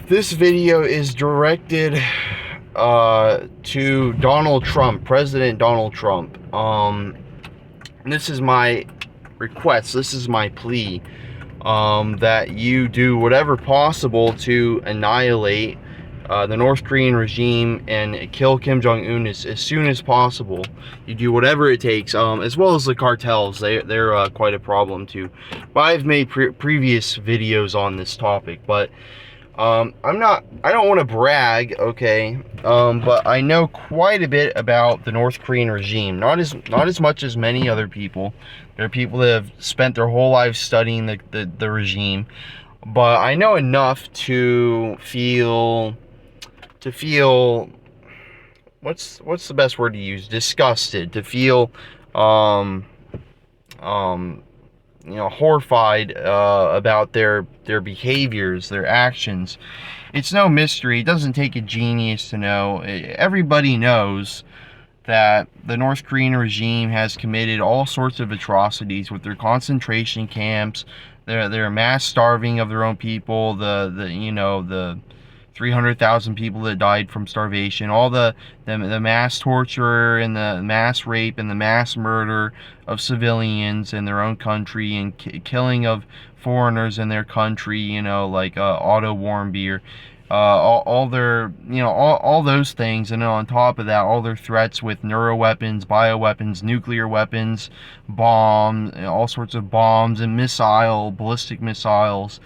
This video is directed to Donald Trump, President Donald Trump. This is my request, this is my plea, that you do whatever possible to annihilate the North Korean regime and kill Kim Jong-un as soon as possible. You do whatever it takes, as well as the cartels. They're quite a problem too. But I've made previous videos on this topic, but I don't want to brag, okay, but I know quite a bit about the North Korean regime. Not as much as many other people. There are people that have spent their whole lives studying the regime, but I know enough to feel what's the best word to use? Disgusted. To feel horrified about their behaviors, their actions. It's no mystery. It doesn't take a genius to know. Everybody knows that the North Korean regime has committed all sorts of atrocities with their concentration camps, their mass starving of their own people, the 300,000 people that died from starvation, all the mass torture and the mass rape and the mass murder of civilians in their own country, and killing of foreigners in their country, like Otto Warmbier, all their, all those things. And then on top of that, all their threats with neuroweapons, bioweapons, nuclear weapons, bombs, all sorts of bombs and ballistic missiles.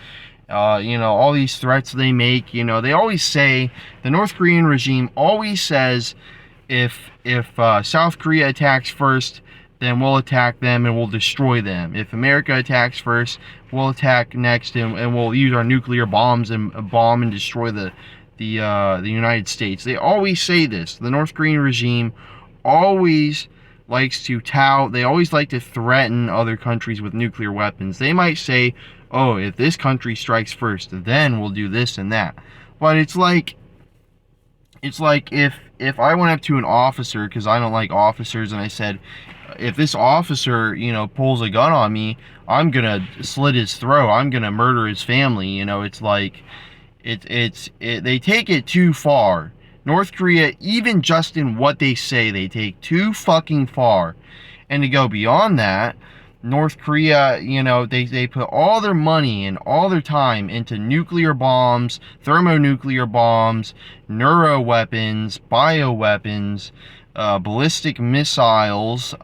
All these threats they make. They always say, the North Korean regime always says, if South Korea attacks first, then we'll attack them and we'll destroy them. If America attacks first, we'll attack next, and we'll use our nuclear bombs and bomb and destroy the United States. They always say this. The North Korean regime always likes to they always like to threaten other countries with nuclear weapons. They might say, oh, if this country strikes first, then we'll do this and that. But it's like if I went up to an officer, because I don't like officers, and I said, if this officer, pulls a gun on me, I'm gonna slit his throat. I'm gonna murder his family. It's like, they take it too far. North Korea, even just in what they say, they take too fucking far. And to go beyond that, North Korea, they put all their money and all their time into nuclear bombs, thermonuclear bombs, neuro weapons, bioweapons, ballistic missiles,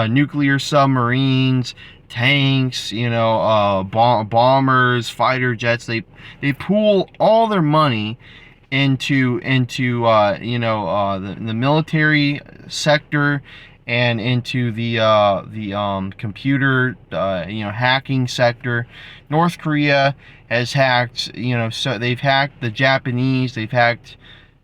nuclear submarines, tanks, bombers, fighter jets. They pool all their money into the military sector, and into the computer hacking sector. North Korea has hacked, so they've hacked the Japanese, they've hacked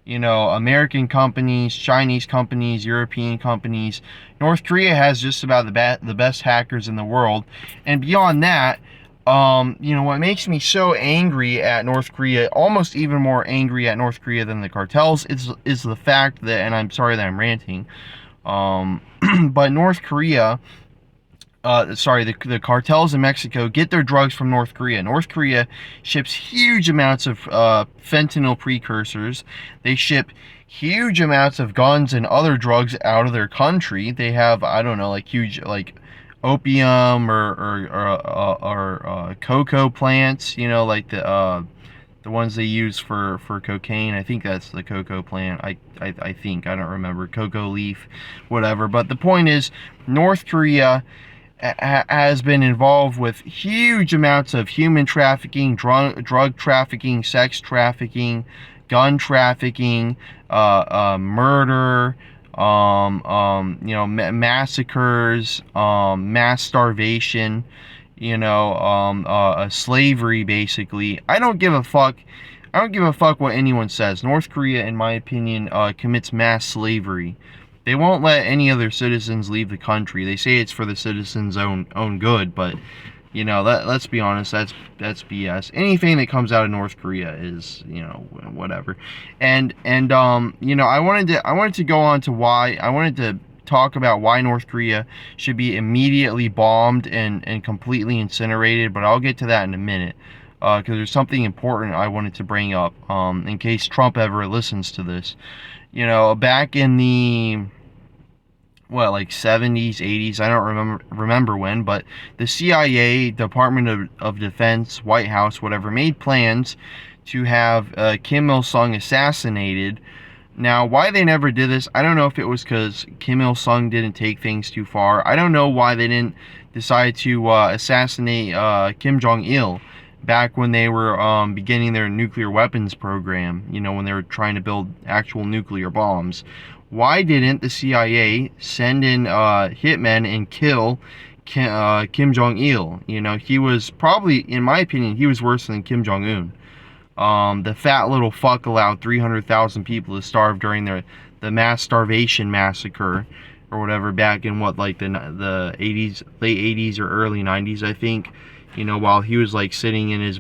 American companies, Chinese companies, European companies. North Korea has just about the best hackers in the world. And beyond that, what makes me so angry at North Korea, almost even more angry at North Korea than the cartels, is the fact that, and I'm sorry that I'm ranting, but North Korea, the cartels in Mexico get their drugs from North Korea. North Korea ships huge amounts of fentanyl precursors. They ship huge amounts of guns and other drugs out of their country. They have, I don't know, like huge, like opium or cocoa plants, like the ones they use for cocaine. I think that's the cocoa plant. I think, I don't remember, cocoa leaf, whatever. But the point is, North Korea has been involved with huge amounts of human trafficking, drug trafficking, sex trafficking, gun trafficking, murder, massacres, mass starvation, slavery, basically. I don't give a fuck what anyone says. North Korea, in my opinion, commits mass slavery. They won't let any other citizens leave the country. They say it's for the citizens' own good, but let's be honest, that's BS. Anything that comes out of North Korea is, whatever. And I wanted to go on to why I wanted to talk about why North Korea should be immediately bombed and completely incinerated, but I'll get to that in a minute. because there's something important I wanted to bring up, in case Trump ever listens to this. Back in the like 70s, 80s, I don't remember when, but the CIA, Department of Defense, White House, whatever, made plans to have Kim Il-sung assassinated. Now, why they never did this, I don't know if it was because Kim Il-sung didn't take things too far. I don't know why they didn't decide to assassinate Kim Jong-il back when they were beginning their nuclear weapons program, when they were trying to build actual nuclear bombs. Why didn't the CIA send in hitmen and kill Kim Jong-il? He was probably, in my opinion, he was worse than Kim Jong-un. The fat little fuck allowed 300,000 people to starve during the mass starvation massacre or whatever back in the 80s, late 80s or early 90s, I think. While he was like sitting in his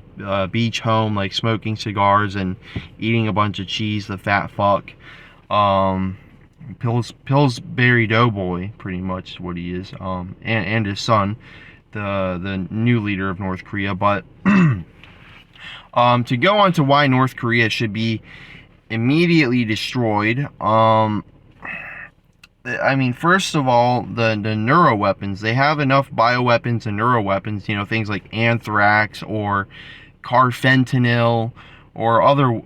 beach home, like smoking cigars and eating a bunch of cheese, the fat fuck. Pillsbury Doughboy, pretty much is what he is, and his son, the new leader of North Korea. But to go on to why North Korea should be immediately destroyed, first of all, the neuro weapons. They have enough bioweapons and neuro weapons, things like anthrax or carfentanil or other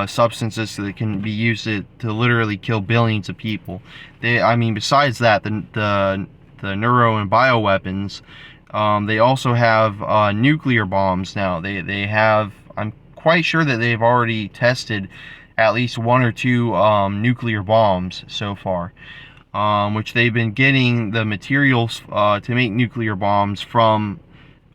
substances that can be used to literally kill billions of people. Besides that, the neuro and bioweapons, they also have nuclear bombs now. They have, I'm quite sure that they've already tested at least one or two nuclear bombs so far, which they've been getting the materials to make nuclear bombs from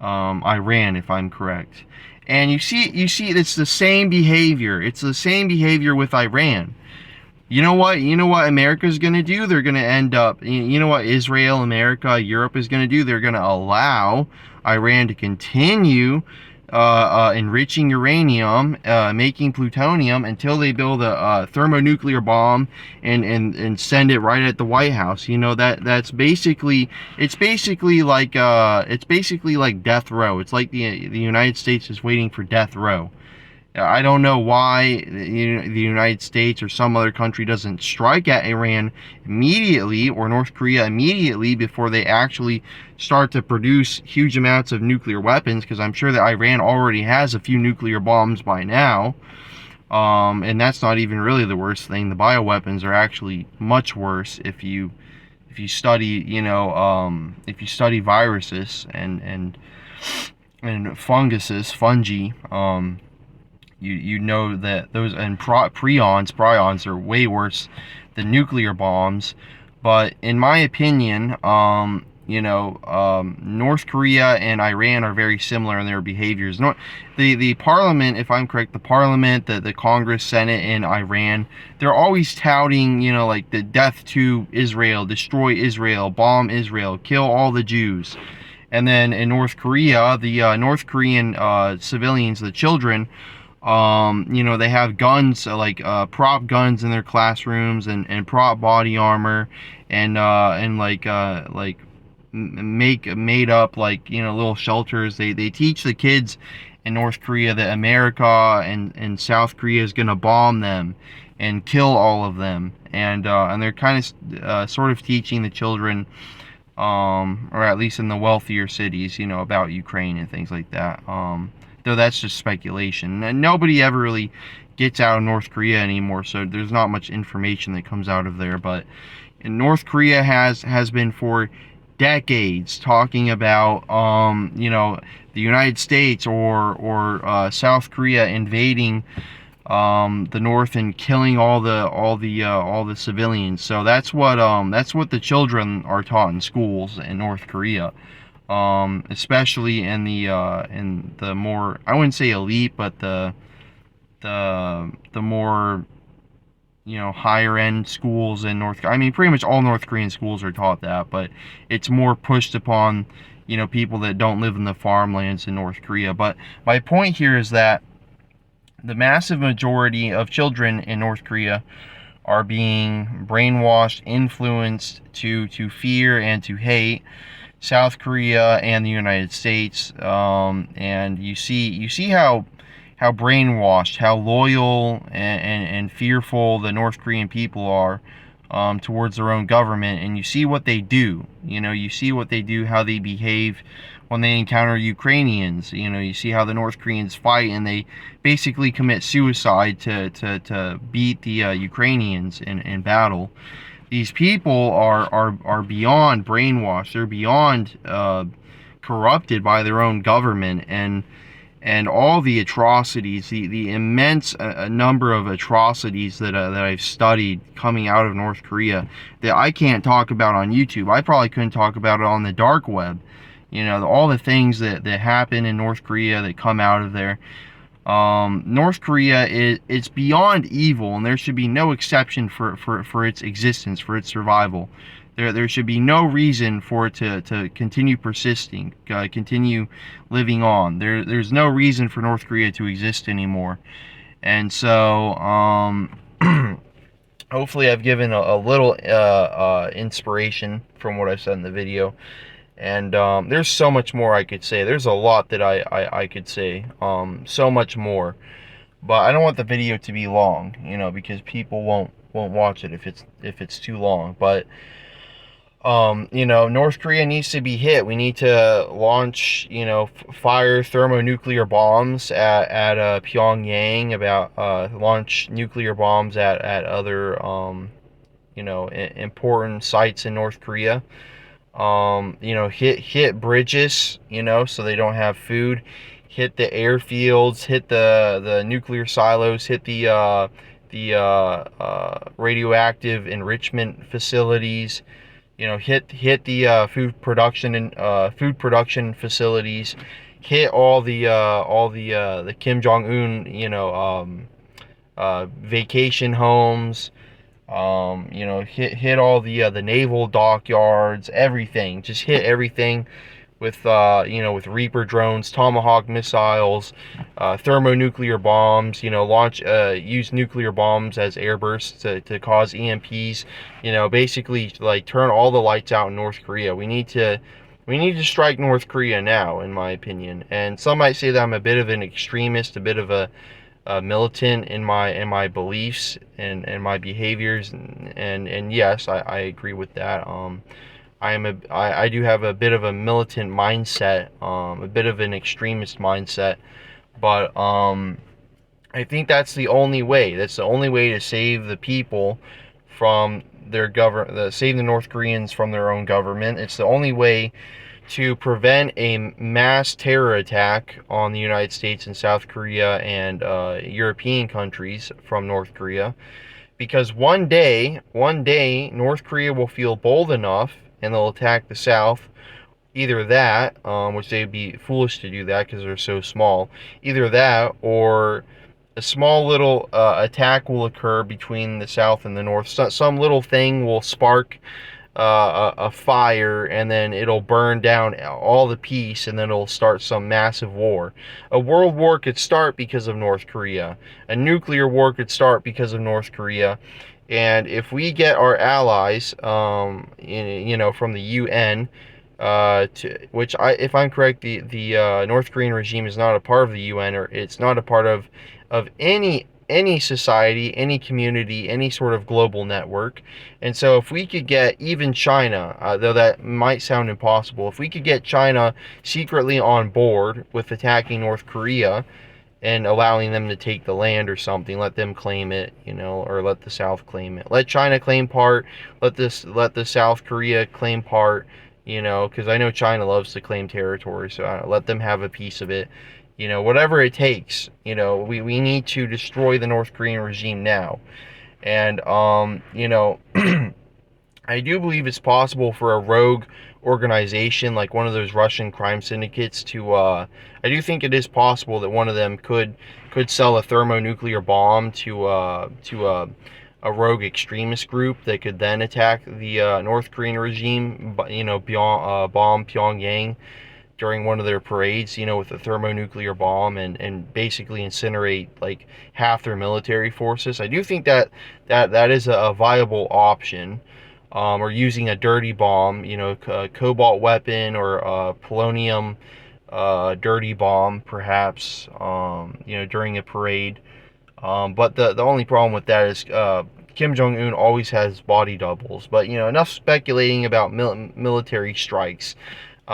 Iran, if I'm correct. And you see, it's the same behavior. It's the same behavior with Iran. You know what America's going to do? They're going to end up, you know what Israel, America, Europe is going to do? They're going to allow Iran to continue enriching uranium, making plutonium until they build a thermonuclear bomb and send it right at the White House. That's basically, it's basically like death row. It's like the United States is waiting for death row. I don't know why the United States or some other country doesn't strike at Iran immediately or North Korea immediately before they actually start to produce huge amounts of nuclear weapons, because I'm sure that Iran already has a few nuclear bombs by now. And that's not even really the worst thing. The bioweapons are actually much worse if you study, if you study viruses and fungi. You know that those and prions are way worse than nuclear bombs. But in my opinion, North Korea and Iran are very similar in their behaviors. The parliament, if I'm correct, the parliament, the Congress, Senate in Iran, they're always touting, like the death to Israel, destroy Israel, bomb Israel, kill all the Jews. And then in North Korea, the North Korean civilians, the children, they have guns, prop guns in their classrooms and prop body armor and made up little shelters. They teach the kids in North Korea that America and South Korea is gonna bomb them and kill all of them, and they're kind of sort of teaching the children, or at least in the wealthier cities, about Ukraine and things like that. Though that's just speculation. And nobody ever really gets out of North Korea anymore, so there's not much information that comes out of there. But North Korea has been for decades talking about the United States or South Korea invading the North and killing all the civilians. So that's what the children are taught in schools in North Korea. Especially in the more, I wouldn't say elite, but the more higher end schools in pretty much all North Korean schools are taught that, but it's more pushed upon people that don't live in the farmlands in North Korea. But my point here is that the massive majority of children in North Korea are being brainwashed, influenced to fear and to hate South Korea and the United States, and you see how brainwashed, how loyal and fearful the North Korean people are towards their own government, and you see what they do. You see what they do, how they behave when they encounter Ukrainians. You see how the North Koreans fight, and they basically commit suicide to beat the Ukrainians in battle. These people are beyond brainwashed. They're beyond corrupted by their own government, and all the atrocities, the immense number of atrocities that I've studied coming out of North Korea that I can't talk about on YouTube. I probably couldn't talk about it on the dark web. All the things that happen in North Korea that come out of there. North Korea it's beyond evil, and there should be no exception for its existence, for its survival. There should be no reason for it to continue persisting, continue living on. There's no reason for North Korea to exist anymore. And so, hopefully I've given a little inspiration from what I've said in the video. And there's so much more I could say. There's a lot that I could say. So much more. But I don't want the video to be long, because people won't watch it if it's too long. But North Korea needs to be hit. We need to launch, fire thermonuclear bombs at Pyongyang, launch nuclear bombs at other, important sites in North Korea. Hit bridges, so they don't have food. Hit the airfields, hit the nuclear silos, hit the radioactive enrichment facilities. Hit the food production facilities, hit all the Kim Jong-un vacation homes, hit all the naval dockyards, everything. Just hit everything with with Reaper drones, Tomahawk missiles, thermonuclear bombs. Use nuclear bombs as airbursts to cause EMPs. Basically like turn all the lights out in North Korea. We need to strike North Korea now, in my opinion. And some might say that I'm a bit of an extremist, a bit of a militant in my beliefs and my behaviors, and yes, I agree with that. I do have a bit of a militant mindset, a bit of an extremist mindset, but I think that's the only way. That's the only way to save the people from their save the North Koreans from their own government. It's the only way to prevent a mass terror attack on the United States and South Korea and European countries from North Korea. Because one day, North Korea will feel bold enough and they'll attack the South. Either that, which they'd be foolish to do that because they're so small. Either that, or a small little attack will occur between the South and the North. Some little thing will spark a fire, and then it'll burn down all the peace, and then it'll start some massive war. A world war could start because of North Korea. A nuclear war could start because of North Korea. And if we get our allies, from the UN, which if I'm correct, the North Korean regime is not a part of the UN, or it's not a part of any society, any community, any sort of global network. And so if we could get even China, though that might sound impossible, if we could get China secretly on board with attacking North Korea and allowing them to take the land or something, let them claim it, or let the South claim it. Let China claim part, let the South Korea claim part, because I know China loves to claim territory, so let them have a piece of it. Whatever it takes. We need to destroy the North Korean regime now. And I do believe it's possible for a rogue organization like one of those Russian crime syndicates to I do think it is possible that one of them could sell a thermonuclear bomb to a rogue extremist group that could then attack the North Korean regime, bomb Pyongyang during one of their parades, with a thermonuclear bomb, and basically incinerate like half their military forces. I do think that is a viable option. or using a dirty bomb, cobalt weapon or polonium dirty bomb, perhaps, during a parade. But the only problem with that is Kim Jong Un always has body doubles. But enough speculating about military strikes.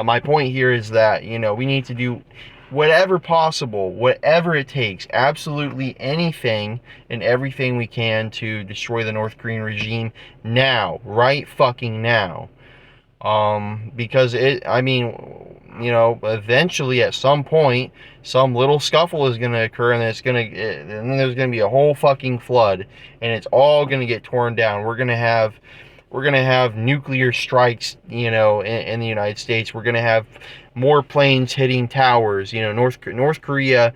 My point here is that we need to do whatever possible, whatever it takes, absolutely anything and everything we can to destroy the North Korean regime now, right fucking now. Because eventually at some point, some little scuffle is going to occur, and then there's going to be a whole fucking flood, and it's all going to get torn down. We're going to have nuclear strikes, in the United States. We're going to have more planes hitting towers. North Korea,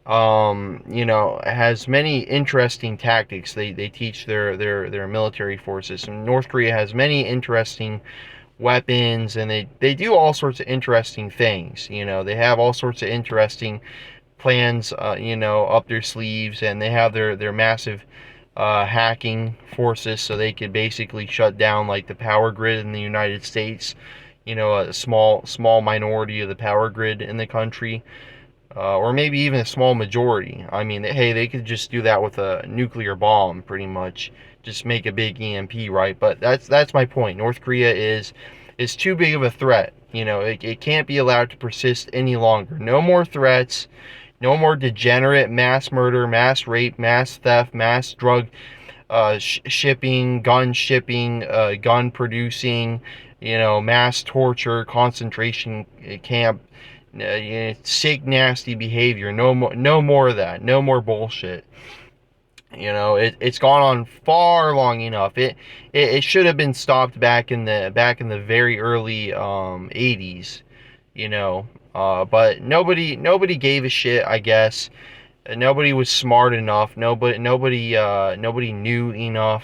has many interesting tactics. They teach their military forces. And North Korea has many interesting weapons, and they do all sorts of interesting things. They have all sorts of interesting plans, up their sleeves, and they have their massive hacking forces, so they could basically shut down like the power grid in the United States. A small minority of the power grid in the country, or maybe even a small majority. I mean, hey, they could just do that with a nuclear bomb, pretty much. Just make a big EMP, right? But that's my point. North Korea is too big of a threat. It can't be allowed to persist any longer. No more threats. No more degenerate mass murder, mass rape, mass theft, mass drug shipping, gun producing, mass torture, concentration camp, sick, nasty behavior. No more of that. No more bullshit. It's gone on far long enough. It should have been stopped back in the very early 80s. But nobody gave a shit, I guess. Nobody was smart enough. Nobody knew enough.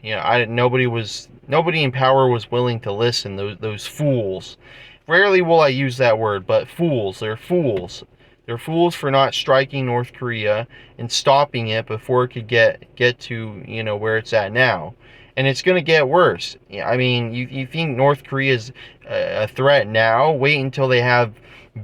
Nobody in power was willing to listen. Those fools. Rarely will I use that word, but fools. They're fools. They're fools for not striking North Korea and stopping it before it could get to where it's at now. And it's going to get worse. I mean, you think North Korea is a threat now? Wait until they have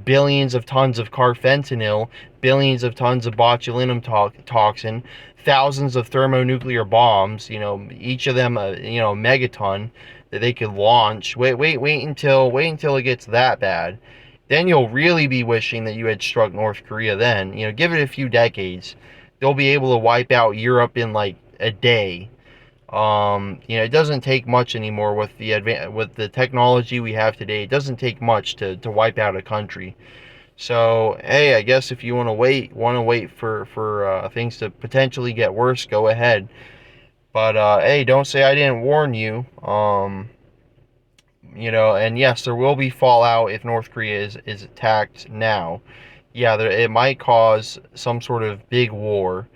billions of tons of carfentanil, billions of tons of botulinum toxin, thousands of thermonuclear bombs, each of them a megaton that they could launch. Wait until it gets that bad. Then you'll really be wishing that you had struck North Korea then. Give it a few decades. They'll be able to wipe out Europe in like a day. It doesn't take much anymore with the technology we have today. It doesn't take much to wipe out a country. So, hey, I guess if you want to wait for things to potentially get worse, go ahead. But hey, don't say I didn't warn you. And yes, there will be fallout if North Korea is attacked now. Yeah, it might cause some sort of big war.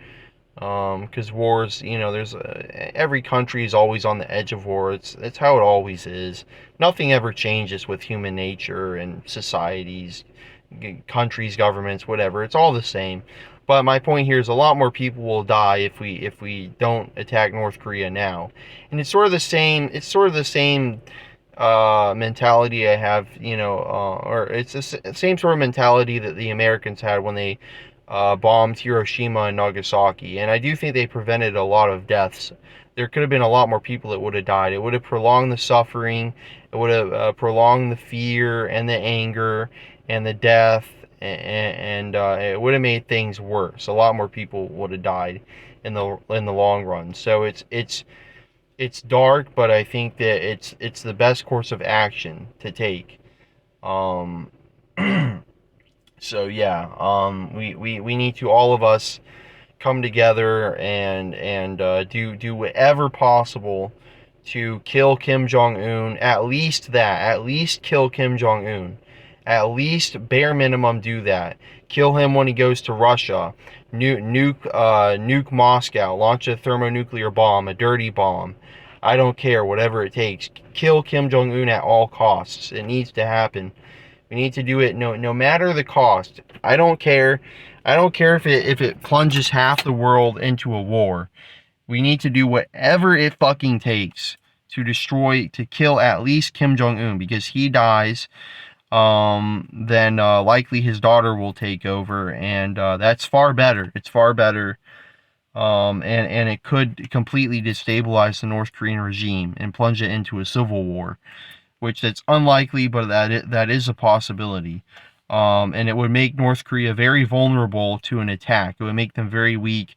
Because wars, every country is always on the edge of war. It's how it always is. Nothing ever changes with human nature and societies, countries, governments, whatever. It's all the same. But my point here is a lot more people will die if we don't attack North Korea now. And it's sort of the same. It's sort of the same mentality I have. Or it's the same sort of mentality that the Americans had when they bombed Hiroshima and Nagasaki, and I do think they prevented a lot of deaths. There could have been a lot more people that would have died. It would have prolonged the suffering. It would have prolonged the fear and the anger and the death, and it would have made things worse. A lot more people would have died in the long run. So it's dark, but I think that it's the best course of action to take. So yeah, we need to, all of us, come together and do whatever possible to kill Kim Jong Un. At least kill Kim Jong Un. At least bare minimum do that. Kill him when he goes to Russia. Nuke Moscow. Launch a thermonuclear bomb, a dirty bomb. I don't care, whatever it takes. Kill Kim Jong Un at all costs. It needs to happen. We need to do it no matter the cost. I don't care. I don't care if it plunges half the world into a war. We need to do whatever it fucking takes to destroy, to kill at least Kim Jong-un, because he dies, then likely his daughter will take over, and that's far better. It's far better, and it could completely destabilize the North Korean regime and plunge it into a civil war, which that's unlikely, but that is a possibility. And it would make North Korea very vulnerable to an attack. It would make them very weak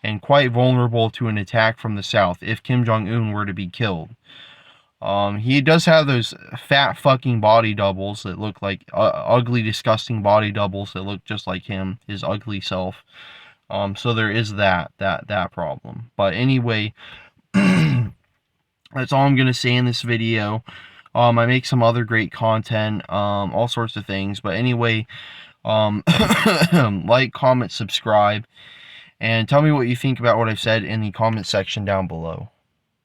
and quite vulnerable to an attack from the south if Kim Jong-un were to be killed. He does have those fat fucking body doubles that look like ugly, disgusting body doubles that look just like him, his ugly self. So there is that problem. But anyway, that's all I'm gonna say in this video. I make some other great content, all sorts of things. But anyway, like, comment, subscribe, and tell me what you think about what I've said in the comment section down below.